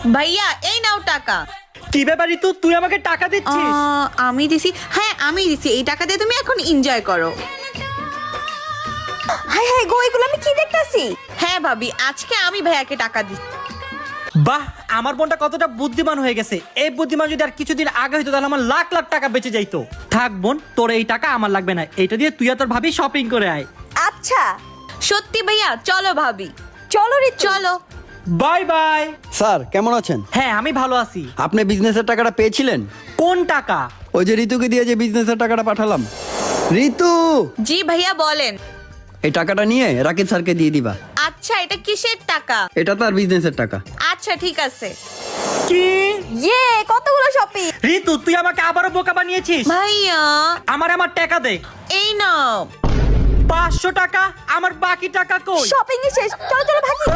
ভাইয়া এই নাও টাকা। কি ব্যাপার ঋতু, তুই আমাকে টাকা দিচ্ছিস? আমি দিছি। হ্যাঁ আমি দিছি, এই টাকা দিয়ে তুমি এখন এনজয় করো। হাই হাই গো, এগুলো আমি কি দেখতাছি? হ্যাঁ ভাবি, আজকে আমি ভাইয়াকে টাকা দিচ্ছি। বাহ, আমার বোনটা কতটা বুদ্ধিমান হয়ে গেছে। এই বুদ্ধিমান যদি আর কিছুদিন আগে হইতো তাহলে আমার লাখ লাখ টাকা বেঁচে যাইতো। থাক বোন, তোর এই টাকা আমার লাগবে না, এইটা দিয়ে তুই আর তোর ভাবি শপিং করে আয়। আচ্ছা সত্যি ভাইয়া, চলো ভাবি, চলো রে চলো। Bye bye. স্যার কেমন আছেন? হ্যাঁ আমি ভালো আছি। আপনি বিজনেসের টাকাটা পেয়েছিলেন? কোন টাকা? ওই যে ঋতুকে দিয়ে যে বিজনেসের টাকাটা পাঠালাম। ঋতু, জি ভাইয়া বলেন। এই টাকাটা নিয়ে রাকিব স্যারকে দিয়ে দিবা। আচ্ছা, এটা কিসের টাকা? এটা তার বিজনেসের টাকা। আচ্ছা ঠিক আছে। কি? ইয়ে, কতগুলো শপিং। ঋতু, তুই আমাকে আবারও বোকা বানিয়েছিস। ভাইয়া আমার টাকা দে। এই নাও। 500 টাকা? আমার বাকি টাকা কই? শপিং শেষ, চলো চলো ভাগি।